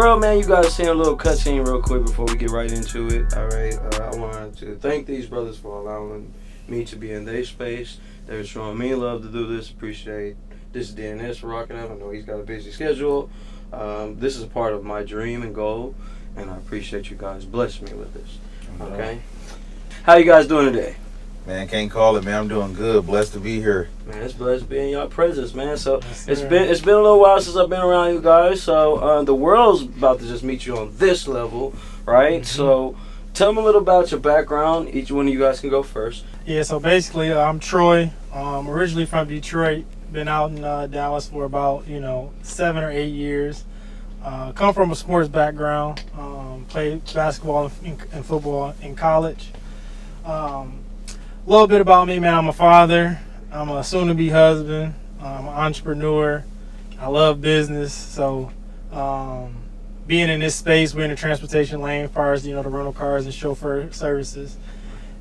real, man, you guys seen a little cutscene real quick before we get right into it. All right, I wanted to thank these brothers for allowing me to be in their space. They're showing me love to do this. Appreciate this DNS for rocking up. I know he's got a busy schedule. This is a part of my dream and goal, and I appreciate you guys blessing me with this. Okay, how you guys doing today? Man, can't call it, man. I'm doing good. Blessed to be here. Man, it's blessed to be in your presence, man. So it's been a little while since I've been around you guys. So the world's about to just meet you on this level, right? So tell me a little about your background. Each one of you guys can go first. Yeah, so basically, I'm Troy. Originally from Detroit. Been out in Dallas for about 7 or 8 years. Come from a sports background. Played basketball and football in college. A little bit about me, man. I'm a father. I'm a soon-to-be husband. I'm an entrepreneur. I love business. So being in this space, we're in the transportation lane as far as, the rental cars and chauffeur services.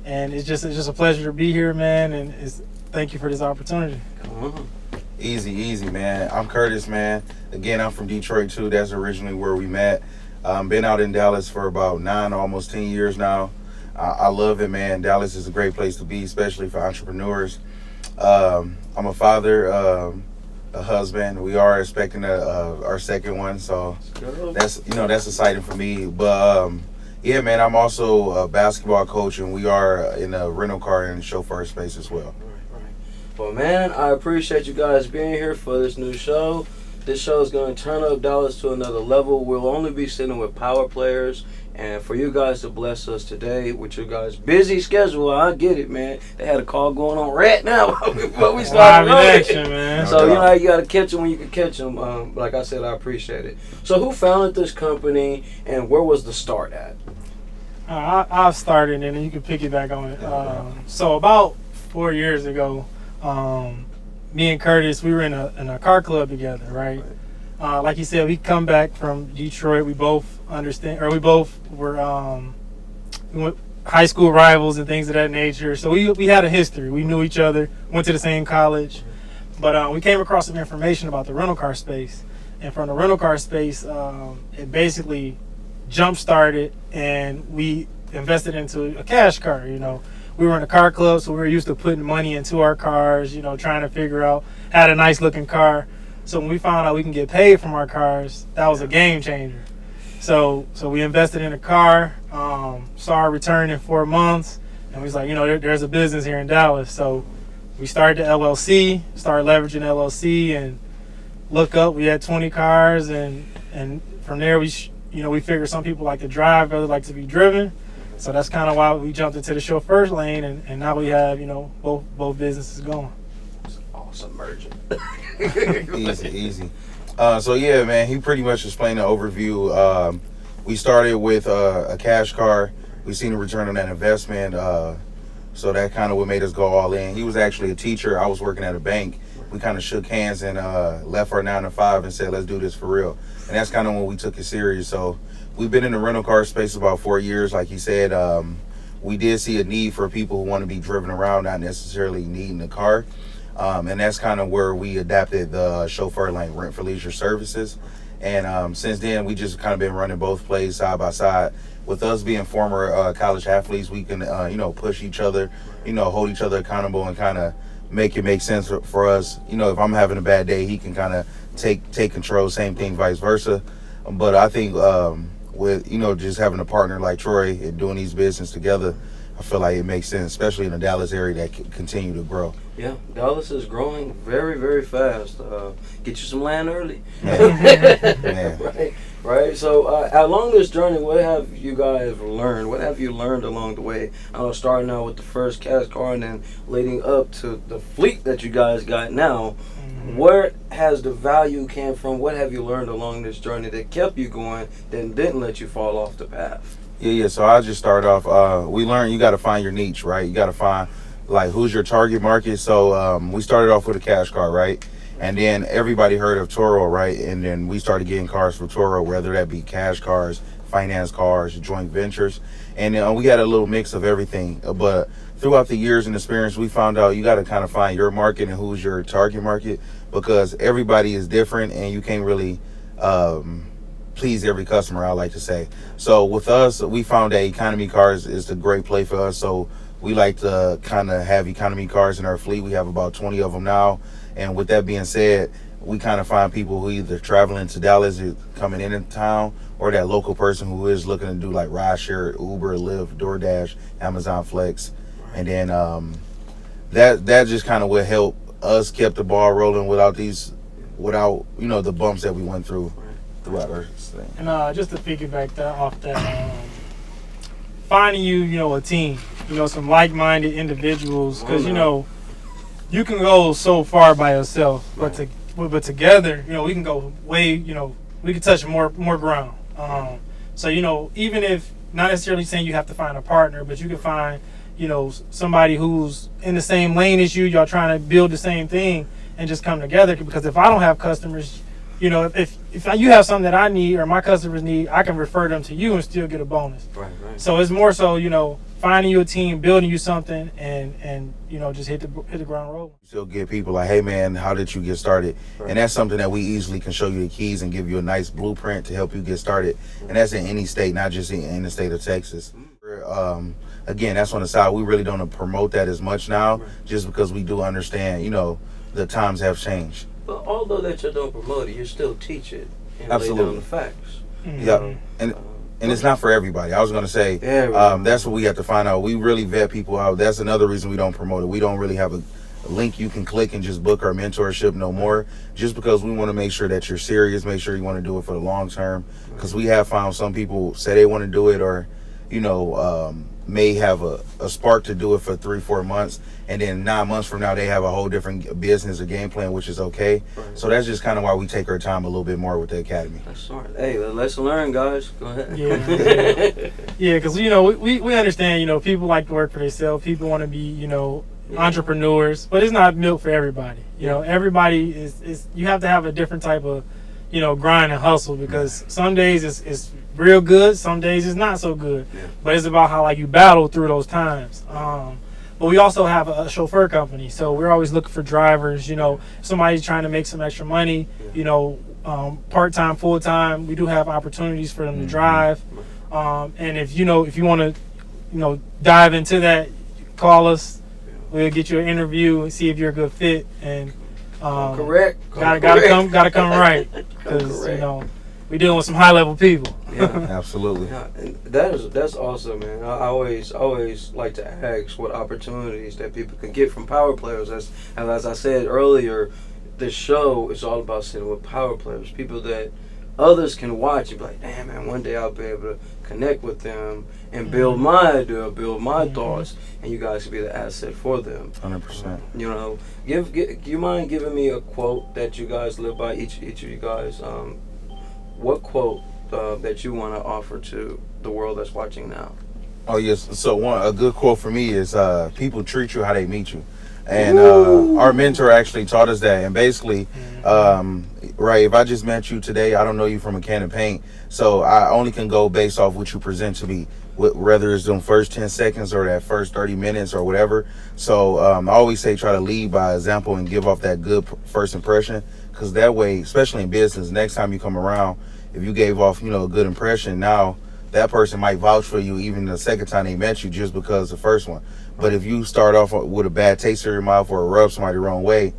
And it's just a pleasure to be here, man. And thank you for this opportunity. Easy, man. I'm Curtis, man. Again, I'm from Detroit, too. That's originally where we met. Been out in Dallas for about 9, almost 10 years now. I love it, man. Dallas is a great place to be, especially for entrepreneurs. I'm a father, a husband. We are expecting our second one, so that's exciting for me. But yeah, man, I'm also a basketball coach, and we are in a rental car and chauffeur space as well. Right. Well, man, I appreciate you guys being here for this new show. This show is going to turn up Dallas to another level. We'll only be sitting with power players. And for you guys to bless us today with your guys' busy schedule, I get it, man. They had a call going on right now before we started. Action, man. So, you got to catch them when you can catch them. Like I said, I appreciate it. So who founded this company, and where was the start at? I'll start it, and then you can piggyback on it. So about 4 years ago, me and Curtis, we were in a car club together, right? Like you said, we come back from Detroit. We both were high school rivals and things of that nature. So we had a history. We knew each other, went to the same college. But we came across some information about the rental car space. And from the rental car space, it basically jump-started, and we invested into a cash car, We were in a car club, so we were used to putting money into our cars, trying to figure out, had a nice-looking car. So when we found out we can get paid from our cars, that was a game changer. So we invested in a car, saw our return in 4 months, and we was like, there's a business here in Dallas. So we started the LLC, started leveraging LLC, and look up, we had 20 cars, and from there we figured some people like to drive, others like to be driven. So that's kind of why we jumped into the chauffeur lane, and now we have both businesses going. It's awesome merging. Easy. So yeah, man, he pretty much explained the overview. We started with a cash car. We seen a return on that investment. So that kind of what made us go all in. He was actually a teacher. I was working at a bank. We kind of shook hands and left our 9 to 5 and said, let's do this for real. And that's kind of when we took it serious. So we've been in the rental car space about 4 years. Like he said, we did see a need for people who want to be driven around, not necessarily needing a car. And that's kind of where we adapted the chauffeur lane, rent for leisure services. And since then, we just kind of been running both plays side by side. With us being former college athletes, we can, push each other, hold each other accountable and kind of make it make sense for us. If I'm having a bad day, he can kind of take control, same thing, vice versa. But I think with, just having a partner like Troy and doing these business together, I feel like it makes sense, especially in the Dallas area that can continue to grow. Yeah, Dallas is growing very, very fast. Get you some land early. Man. Right. So along this journey, what have you guys learned? What have you learned along the way? I know, starting out with the first cash car and then leading up to the fleet that you guys got now. Where has the value came from? What have you learned along this journey that kept you going, that didn't let you fall off the path? Yeah. So I'll just start off. We learned you got to find your niche, right? You got to find who's your target market. So we started off with a cash car, right? And then everybody heard of Turo, right? And then we started getting cars from Turo, whether that be cash cars, finance cars, joint ventures. And we had a little mix of everything. But throughout the years and experience, we found out you got to kind of find your market and who's your target market, because everybody is different and you can't really please every customer, I like to say. So with us, we found that economy cars is a great play for us. So we like to kind of have economy cars in our fleet. We have about 20 of them now. And with that being said, we kind of find people who either traveling to Dallas or coming into town, or that local person who is looking to do like rideshare, Uber, Lyft, DoorDash, Amazon Flex. And then that just kind of would help us keep the ball rolling without the bumps that we went through throughout our thing. And just to piggyback off that, finding a team, some like-minded individuals, because you can go so far by yourself, but together, we can go way, we can touch more ground. So even if not necessarily saying you have to find a partner, but you can find somebody who's in the same lane as you. Y'all trying to build the same thing and just come together. Because if I don't have customers, if you have something that I need or my customers need, I can refer them to you and still get a bonus. Right. So it's more so, finding you a team, building you something, and just hit the ground rolling. Still get people like, hey man, how did you get started? Right. And that's something that we easily can show you the keys and give you a nice blueprint to help you get started. And that's in any state, not just in the state of Texas. Again, that's on the side. We really don't promote that as much now, just because we do understand, the times have changed. But although that you don't promote it, you still teach it and Absolutely. lay down the facts. Mm-hmm. Yeah, and it's not for everybody. I was going to say, that's what we have to find out. We really vet people out. That's another reason we don't promote it. We don't really have a link you can click and just book our mentorship no more, just because we want to make sure that you're serious, make sure you want to do it for the long term, because we have found some people say they want to do it, or may have a spark to do it for 3-4 months, and then 9 months from now they have a whole different business or game plan, which is okay. Right. So that's just kind of why we take our time a little bit more with the academy. That's smart. Hey, lesson learned, guys. Go ahead. Yeah, because we understand. People like to work for themselves. People want to be entrepreneurs, but it's not milk for everybody. Everybody is. You have to have a different type of grind and hustle, because some days it's real good, some days it's not so good. Yeah. But it's about how you battle through those times. But we also have a chauffeur company, so we're always looking for drivers. Somebody's trying to make some extra money. Part-time, full-time. We do have opportunities for them to drive. And if you want to dive into that, call us. We'll get you an interview and see if you're a good fit. And Correct. Gotta come right, because we're dealing with some high level people. Yeah. Absolutely. Yeah, and that's awesome, man. I always like to ask what opportunities that people can get from power players. As I said earlier, this show is all about sitting with power players, people that others can watch and be like, damn man, one day I'll be able to connect with them and build my idea, build my thoughts, and you guys can be the asset for them. 100%. Give you mind giving me a quote that you guys live by, each of you guys? What quote that you want to offer to the world that's watching now? Oh yes. So a good quote for me is, people treat you how they meet you. And our mentor actually taught us that. And basically, if I just met you today, I don't know you from a can of paint. So I only can go based off what you present to me, whether it's the first 10 seconds or that first 30 minutes or whatever. So I always say try to lead by example and give off that good first impression, because that way, especially in business, next time you come around, if you gave off a good impression, now that person might vouch for you even the second time they met you, just because the first one. But if you start off with a bad taste in your mouth or rub somebody the wrong way,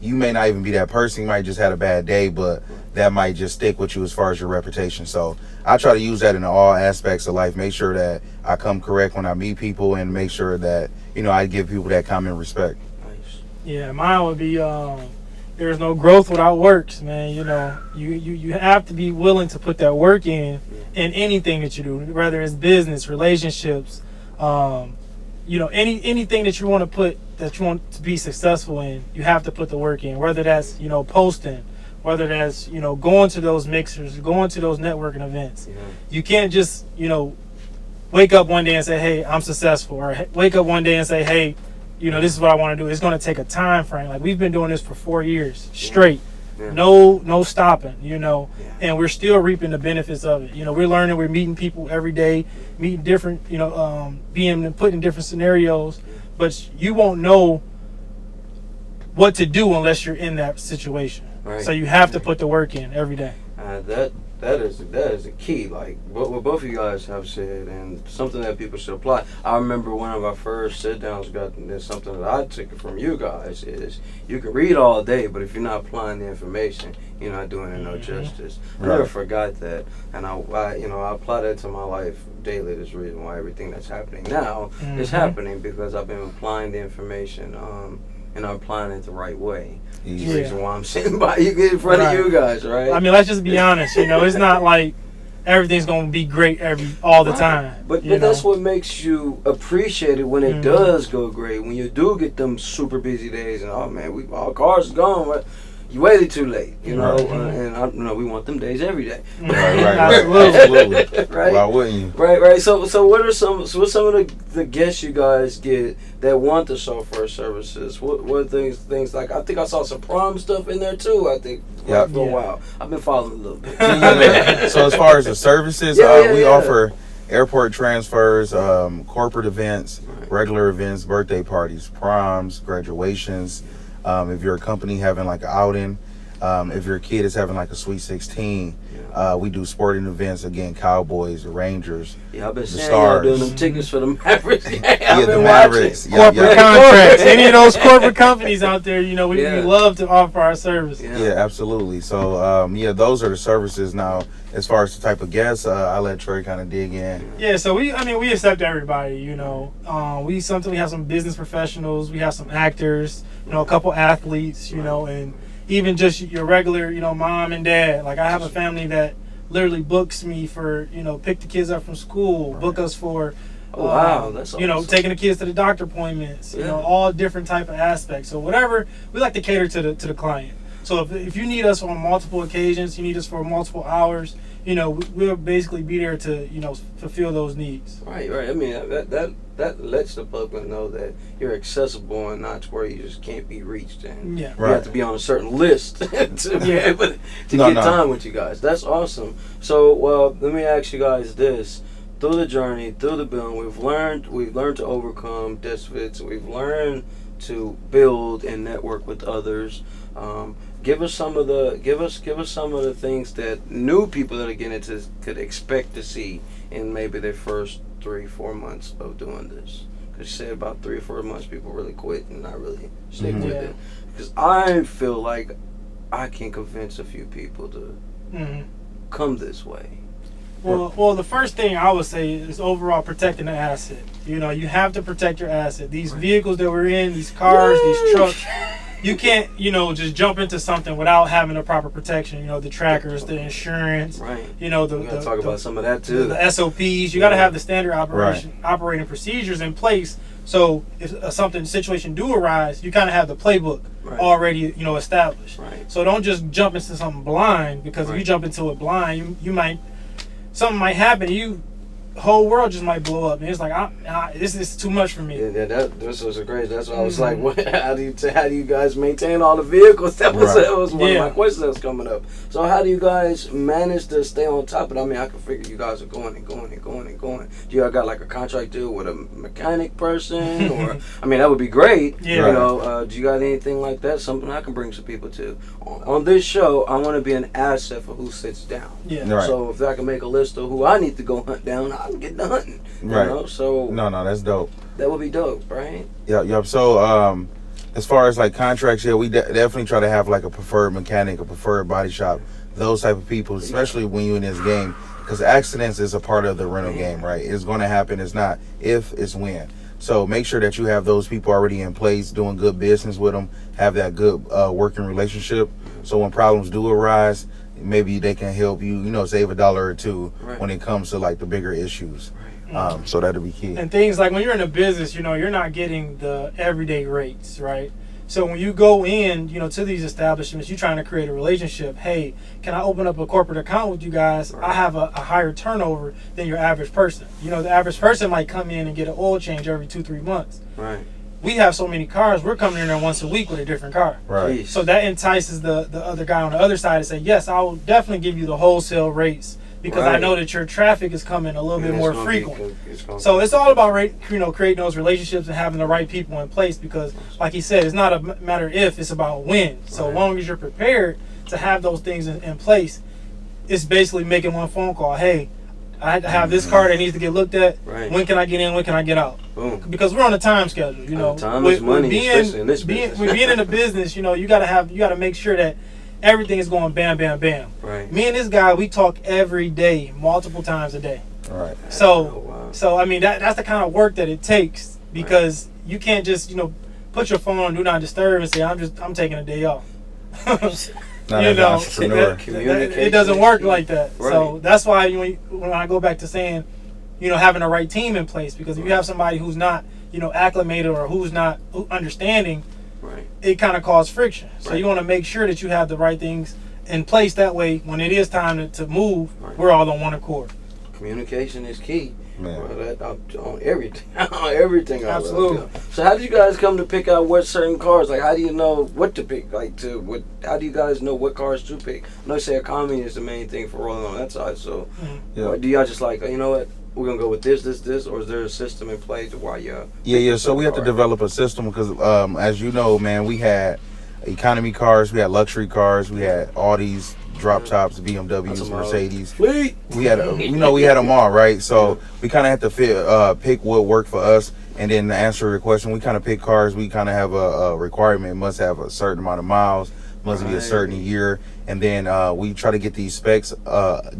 you may not even be that person. You might just had a bad day, but that might just stick with you as far as your reputation. So I try to use that in all aspects of life. Make sure that I come correct when I meet people, and make sure that I give people that common respect. Nice. Yeah, mine would be there's no growth without works, man. You have to be willing to put that work in anything that you do, whether it's business, relationships, anything that you want to be successful in. You have to put the work in, whether that's posting, whether that's going to those mixers, going to those networking events. Yeah. You can't just wake up one day and say, hey, I'm successful, or wake up one day and say, hey, this is what I want to do. It's going to take a time frame. Like, we've been doing this for 4 years straight. Yeah. No stopping, and we're still reaping the benefits of it. We're learning, we're meeting people every day, meeting different, being put in different scenarios, but you won't know what to do unless you're in that situation. Right. So you have to put the work in every day. that is the key. Like what both of you guys have said, and something that people should apply. I remember one of our first sit downs. There's something that I took from you guys is you can read all day, but if you're not applying the information, you're not doing it no justice. I never forgot that, and I apply that to my life daily. There's a reason why everything that's happening now is happening because I've been applying the information. And I'm applying it the right way. That's the reason why I'm sitting by you in front of you guys, right? I mean, let's just be honest. It's not like everything's gonna be great all the time. But that's what makes you appreciate it when it does go great. When you do get them super busy days, and oh man, our car's gone. You waited too late, and we want them days every day. Right. Absolutely. Right. Why wouldn't you? Right. So what's some of the guests you guys get that want the chauffeur services? What things like? I think I saw some prom stuff in there too. I think for a while. I've been following a little bit. So as far as the services, we offer airport transfers, corporate events, regular events, birthday parties, proms, graduations. If you're a company having like an outing, if your kid is having like a Sweet 16, we do sporting events again, Cowboys, the Rangers, I've been the saying Stars. y'all doing them tickets for the Mavericks. The Mavericks. Corporate contracts. Any of those corporate companies out there, we love to offer our services. Yeah, absolutely. So, those are the services. Now, as far as the type of guests, I'll let Troy kind of dig in. Yeah, so we accept everybody, we have some business professionals, we have some actors, a couple athletes, and even just your regular, mom and dad. Like I have a family that literally books me for, pick the kids up from school, book us for, that's awesome. taking the kids to the doctor appointments, all different type of aspects. So whatever, we like to cater to the client. So if you need us on multiple occasions, you need us for multiple hours, we'll basically be there to, fulfill those needs. Right. I mean, that lets the public know that you're accessible and not where you just can't be reached. And you have to be on a certain list to be able to get time with you guys. That's awesome. So, let me ask you guys this. Through the journey, through the building, we've learned to overcome disfits. We've learned to build and network with others. Give us some of the things that new people that are getting into could expect to see in maybe their first 3-4 months of doing this. Because you said about 3 or 4 months people really quit and not really stick with it. Because I feel like I can convince a few people to come this way. Well, the first thing I would say is overall protecting the asset. You have to protect your asset. These vehicles that we're in, these cars, these trucks, you can't, just jump into something without having the proper protection. The trackers, the insurance. Right. We gotta talk about some of that too. The SOPs. You got to have the standard operating procedures in place. So if situation do arise, you kind of have the playbook already, established. Right. So don't just jump into something blind, because if you jump into it blind, something might happen. Whole world just might blow up, and it's like this is too much for me. This was great. That's why I was like, how do you guys maintain all the vehicles? That was one of my questions that was coming up. So how do you guys manage to stay on top of it? I mean, I can figure you guys are going and going and going and going. Do you got like a contract deal with a mechanic person, or I mean, that would be great. Do you got anything like that? Something I can bring some people to. On this show, I want to be an asset for who sits down. So if I can make a list of who I need to go hunt down, I'm getting to hunting. So no, that's dope. That would be dope, right? Yep. So as far as like contracts, we definitely try to have like a preferred mechanic, a preferred body shop, those type of people, especially when you're in this game, because accidents is a part of the rental game, right? It's going to happen. It's not if, it's when. So make sure that you have those people already in place, doing good business with them, have that good working relationship. So when problems do arise, maybe they can help you, save $1 or $2 when it comes to like the bigger issues. So that'll be key. And things like when you're in a business, you're not getting the everyday rates, right? So when you go in, to these establishments, you're trying to create a relationship. Hey, can I open up a corporate account with you guys? I have a higher turnover than your average person. The average person might come in and get an oil change every 2-3 months. Right. We have so many cars, we're coming in there once a week with a different car. Right. So that entices the other guy on the other side to say, yes, I will definitely give you the wholesale rates, because I know that your traffic is coming a little bit more frequent. So it's all about creating those relationships and having the right people in place, because like he said, it's not a matter if, it's about when. So long as you're prepared to have those things in place, it's basically making one phone call. Hey, I have this car that needs to get looked at. Right. When can I get in? When can I get out? Boom. Because we're on a time schedule. You know, Time is money, especially in this business. with being in the business, you know, you gotta make sure that everything is going bam, bam, bam. Right. Me and this guy, we talk every day, multiple times a day. Right. So, Oh, wow. so I mean, that's the kind of work that it takes, because you can't just, you know, put your phone on do not disturb and say I'm taking a day off. Not You as an know, entrepreneur. it doesn't work like that. So Right. that's why when I go back to saying, you know, having the right team in place, because if you have somebody who's not, you know, acclimated or who's not understanding, Right. it kind of causes friction. So Right. you want to make sure that you have the right things in place. That way, when it is time to move, Right. we're all on one accord. Communication is key. Man. Well, that, on everything, on everything. Absolutely. So, how did you guys come to pick out what certain cars? Like, how do you know what to pick? Like, how do you guys know what cars to pick? I know you say economy is the main thing for rolling on that side. So, Yeah. do y'all just like, you know what, we're gonna go with this, or is there a system in play to why you? Yeah. So we have to develop a system because, as you know, man, we had economy cars, we had luxury cars, we had Audis, drop tops, BMWs, Mercedes. Fleet. We had, we had them all, right? So we kind of had to pick what worked for us. And then to answer your question, we kind of pick cars. We kind of have a requirement. It must have a certain amount of miles, must be a certain year. And then we try to get these specs,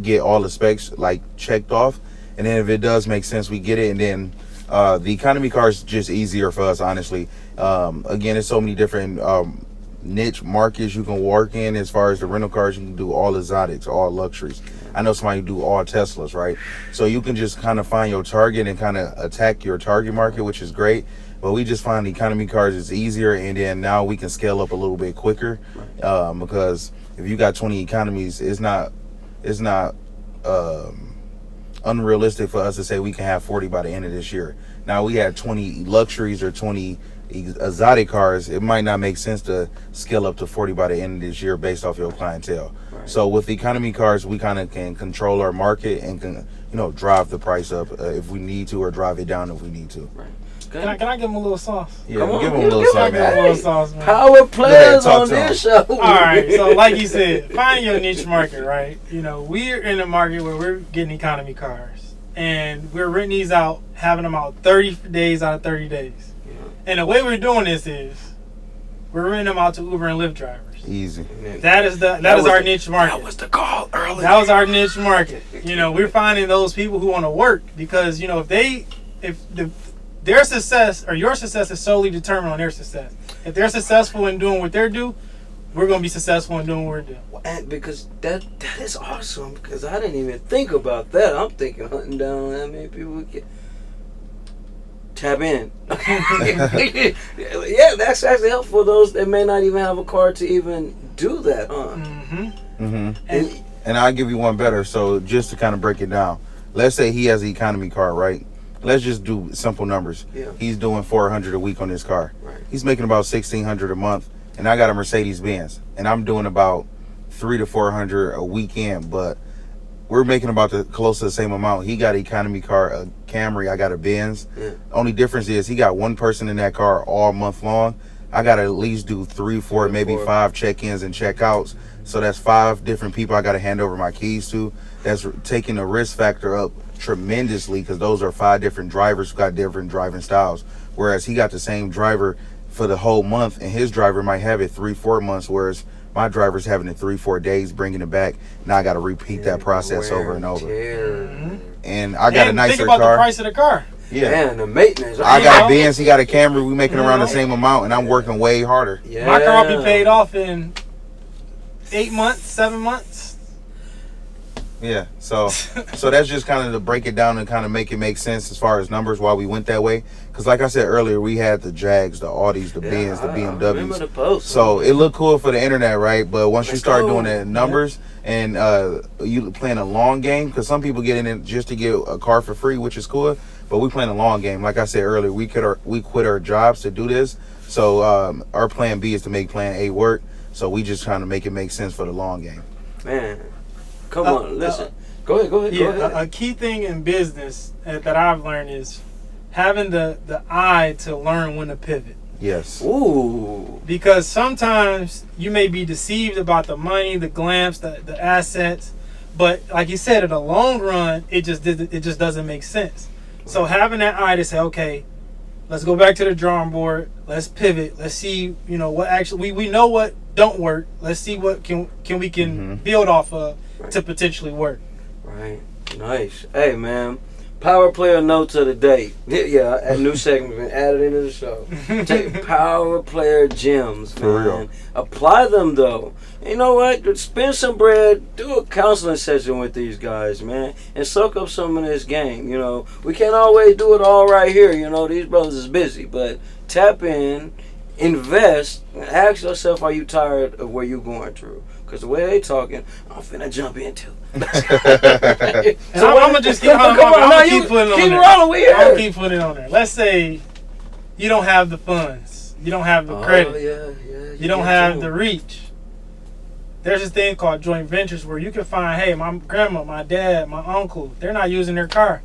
get all the specs like checked off. And then if it does make sense, we get it. And then the economy car is just easier for us, honestly. Again, there's so many different niche markets you can work in. As far as the rental cars, you can do all exotics, all luxuries. I know somebody who do all Teslas, right? So you can just kind of find your target and kind of attack your target market, which is great. But we just find the economy cars is easier, and then now we can scale up a little bit quicker, because if you got 20 economies, it's not unrealistic for us to say we can have 40 by the end of this year. Now we had 20 luxuries or 20 exotic cars. It might not make sense to scale up to 40 by the end of this year based off your clientele. Right. So with the economy cars, we kind of can control our market and can, drive the price up if we need to, or drive it down if we need to. Right. Can I give him a little sauce? Yeah, Come on, give them a give little them something. Give him a man. little sauce, man. Power players talk on to this show. All right, so like you said, find your niche market, right? You know, we're in a market where we're getting economy cars, and we're renting these out, having them out 30 days out of 30 days. Yeah. And the way we're doing this is we're renting them out to Uber and Lyft drivers. Easy. That is our niche market. That was the call earlier. That was our niche market. You know, we're finding those people who want to work, because, you know, their success or your success is solely determined on their success. If they're successful in doing what they do, we're going to be successful in doing what we're doing. And because that is awesome, because I didn't even think about that. I'm thinking hunting down how many people we can tap in. Yeah, that's actually helpful for those that may not even have a car to even do that, huh? And I'll give you one better. So just to kind of break it down, let's say he has an economy car, right? Let's just do simple numbers. Yeah. He's doing $400 a week on his car. Right. He's making about $1,600 a month, and I got a Mercedes Benz, and I'm doing about $300 to $400 a weekend. But we're making about close to the same amount. He got an economy car, a Camry. I got a Benz. Yeah. Only difference is he got one person in that car all month long. I got to at least do 3, 4, maybe 5 check-ins and check-outs. So that's 5 different people I got to hand over my keys to. That's taking the risk factor up tremendously, because those are 5 different drivers who got different driving styles. Whereas he got the same driver for the whole month, and his driver might have it 3-4 months, whereas my driver's having it 3-4 days, bringing it back. Now I got to repeat that process over and over. And I got a nicer think about car. the price of the car. Yeah. Man, the maintenance. I got a Benz, he got a Camry. We making around the same amount, and I'm working way harder. Yeah. My car will be paid off in 8 months, 7 months. Yeah, so that's just kind of to break it down and kind of make it make sense as far as numbers why we went that way. Because like I said earlier, we had the Jags, the Audis, the Benz, the I remember BMWs. the post. So it looked cool for the internet, right? But once you Let's start go. doing the numbers and you playing a long game, because some people get in it just to get a car for free, which is cool. But we playing a long game. Like I said earlier, we quit our jobs to do this. So our plan B is to make plan A work. So we just trying to make it make sense for the long game. Man, come on, listen. Go ahead. Yeah, a key thing in business that I've learned is having the eye to learn when to pivot. Yes. Ooh. Because sometimes you may be deceived about the money, the glamps, the assets, But like you said, in the long run, it just doesn't make sense. So having that eye to say, okay, let's go back to the drawing board. Let's pivot. Let's see, what actually we know what don't work. Let's see what we can build off of to potentially work. Right. Nice. Hey, man. Power player notes of the day. Yeah, a new segment been added into the show. Take power player gems, man. For real. Apply them though. You know what? Spend some bread. Do a counseling session with these guys, man, and soak up some of this game. We can't always do it all right here. These brothers is busy, but tap in, invest, and ask yourself, are you tired of where you going through? Because the way they talking, I'm finna jump into. And I'm gonna just keep putting it on there. I'm keep putting it on there. Let's say you don't have the funds, you don't have the credit, you don't have the reach. There's this thing called joint ventures where you can find, hey, my grandma, my dad, my uncle, they're not using their car.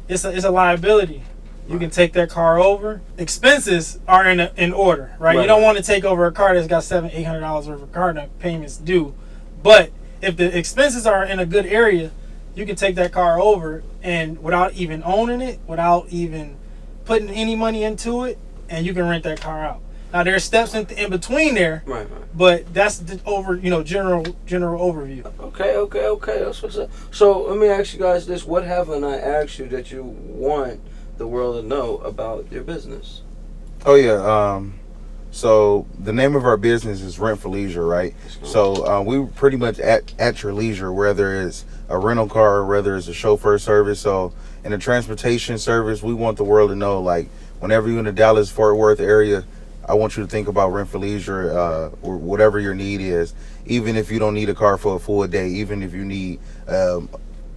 It's a liability. You can take that car over. Expenses are in order, right? You don't want to take over a car that's got $700-800 worth of car payments due. But if the expenses are in a good area, you can take that car over and without even owning it, without even putting any money into it, and you can rent that car out. Now there's steps in between there, right. But that's the general overview. Okay. That's what's up. So let me ask you guys this: what haven't I asked you that you want the world to know about your business? Oh yeah. So the name of our business is Rent for Leisure, right? So we pretty much at your leisure, whether it's a rental car, whether it's a chauffeur service. So in the transportation service, we want the world to know, like, whenever you're in the Dallas-Fort Worth area, I want you to think about Rent for Leisure, or whatever your need is. Even if you don't need a car for a full day, even if you need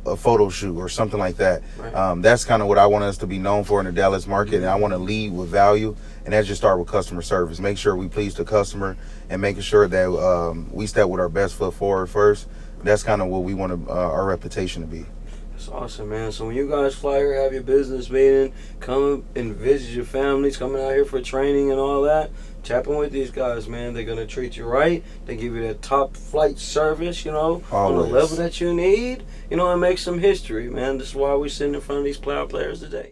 a photo shoot or something like that. Right. That's kind of what I want us to be known for in the Dallas market, and I want to lead with value, and that just start with customer service. Make sure we please the customer and making sure that we step with our best foot forward first. That's kind of what we want our reputation to be. That's awesome, man. So when you guys fly here, have your business meeting, come and visit your families, coming out here for training and all that, tap in with these guys, man. They're going to treat you right. They give you that top flight service, on the level that you need, and make some history, man. This is why we're sitting in front of these power players today.